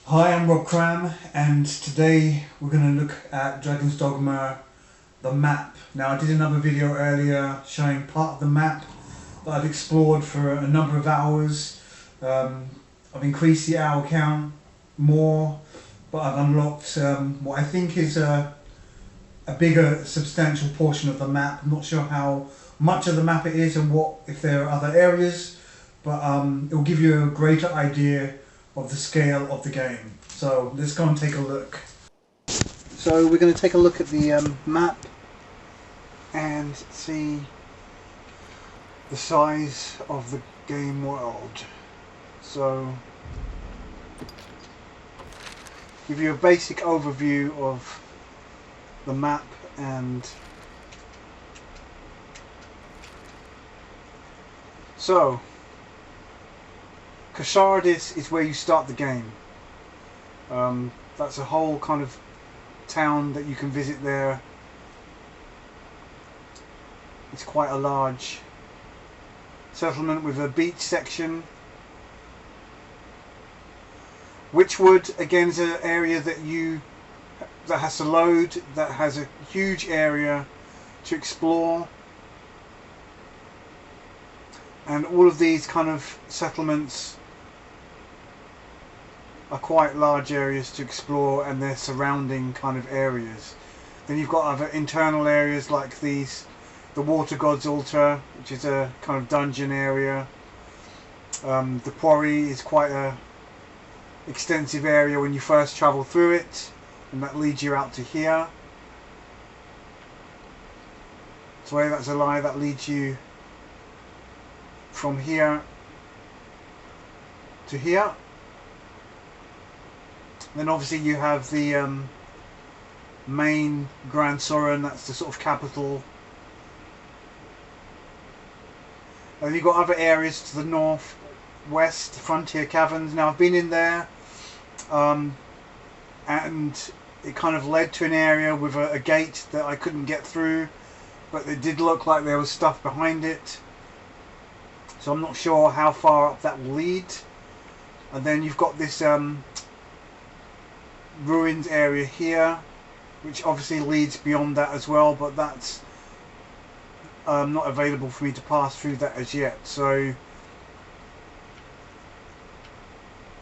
Hi, I'm Cram, and today we're going to look at Dragon's Dogma, the map. Now, I did another video earlier showing part of the map that I've explored for a number of hours. I've increased the hour count more, but I've unlocked what I think is a bigger, substantial portion of the map. I'm not sure how much of the map it is and what if there are other areas, but it will give you a greater idea of the scale of the game. So let's go and take a look. So we're going to take a look at the map and see the size of the game world. So give you a basic overview of the map, and so Caverns is where you start the game. That's a whole kind of town that you can visit there. It's quite a large settlement with a beach section. Witchwood again is an area that has to load, that has a huge area to explore. And all of these kind of settlements are quite large areas to explore, and their surrounding kind of areas. Then you've got other internal areas like the Water God's Altar, which is a kind of dungeon area. The quarry is quite a extensive area when you first travel through it, and that leads you out to here. Sorry, that's a lie. That leads you from here to here. Then obviously you have the main Grand Sauron, that's the sort of capital. And you've got other areas to the north, west, Frontier Caverns. Now I've been in there, and it kind of led to an area with a gate that I couldn't get through, but it did look like there was stuff behind it. So I'm not sure how far up that will lead. And then you've got this ruins area here, which obviously leads beyond that as well, but that's not available for me to pass through that as yet. So,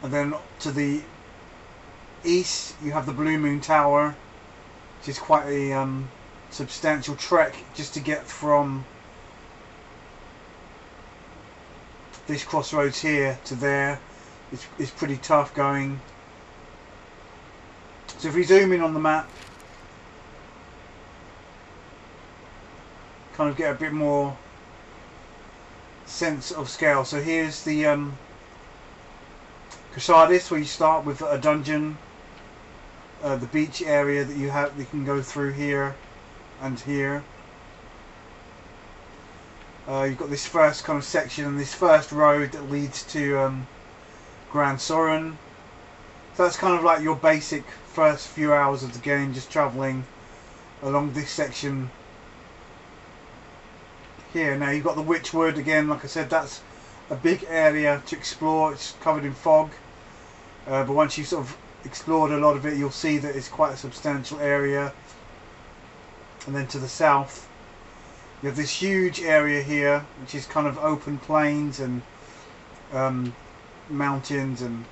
and then to the east you have the Blue Moon Tower, which is quite a substantial trek just to get from this crossroads here to there. It's pretty tough going. So if we zoom in on the map, kind of get a bit more sense of scale. So here's the Caverns, where you start with a dungeon, the beach area that you can go through here and here. You've got this first kind of section and this first road that leads to Grand Sauron. So that's kind of like your basic first few hours of the game, just travelling along this section here. Now you've got the Witchwood again, like I said, that's a big area to explore. It's covered in fog, but once you've sort of explored a lot of it, you'll see that it's quite a substantial area. And then to the south you have this huge area here, which is kind of open plains and mountains, and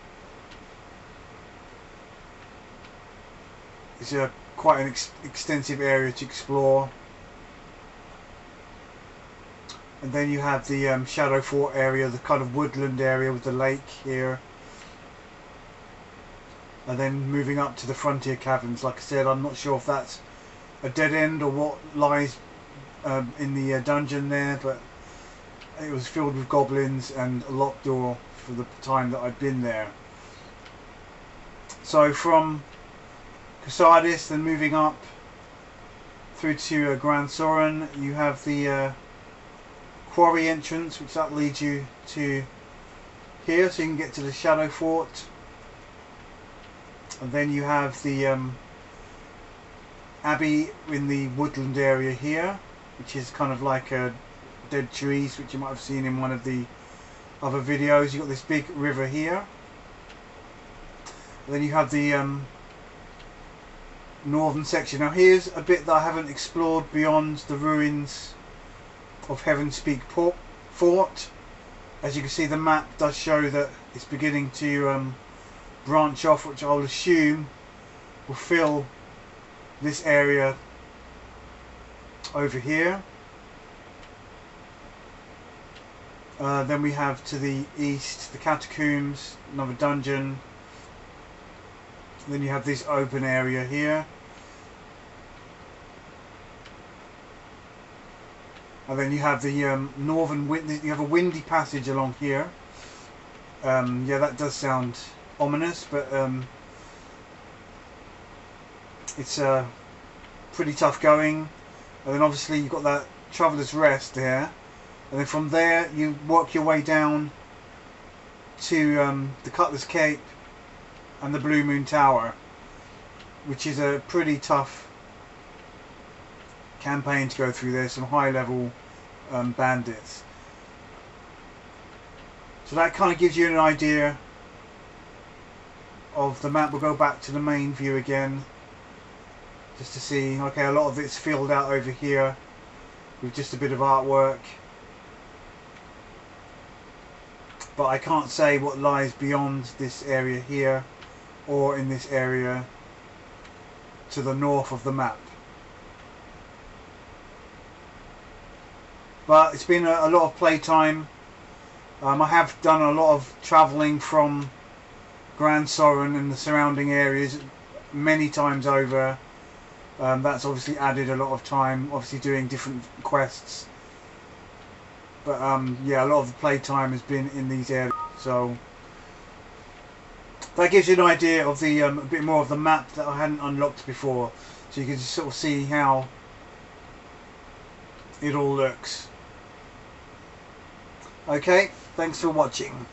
it's quite an extensive area to explore. And then you have the Shadow Fort area, the kind of woodland area with the lake here. And then moving up to the Frontier Caverns. Like I said, I'm not sure if that's a dead end or what lies in the dungeon there, but it was filled with goblins and a locked door for the time that I'd been there. So from Caverns, then moving up through to Grand Sauron, you have the quarry entrance, which that leads you to here, so you can get to the Shadow Fort. And then you have the Abbey in the woodland area here, which is kind of like dead trees, which you might have seen in one of the other videos. You've got this big river here, Then you have the northern section. Now here's a bit that I haven't explored beyond the ruins of Heaven's Peak Fort. As you can see, the map does show that it's beginning to branch off, which I'll assume will fill this area over here. Then we have to the east the catacombs, another dungeon. Then you have this open area here. And then you have the northern wind. You have a windy passage along here. Yeah, that does sound ominous, but it's pretty tough going. And then obviously you've got that Traveller's Rest there. And then from there you work your way down to the Cutler's Cape and the Blue Moon Tower, which is a pretty tough campaign to go through. There's some high level bandits. So that kind of gives you an idea of the map. We'll go back to the main view again just to see. Okay, a lot of it's filled out over here with just a bit of artwork, but I can't say what lies beyond this area here or in this area to the north of the map. But it's been a lot of playtime. I have done a lot of travelling from Grand Sauron and the surrounding areas many times over. That's obviously added a lot of time, obviously doing different quests. But yeah, a lot of the playtime has been in these areas. So that gives you an idea of the a bit more of the map that I hadn't unlocked before. So you can just sort of see how it all looks. Okay, thanks for watching.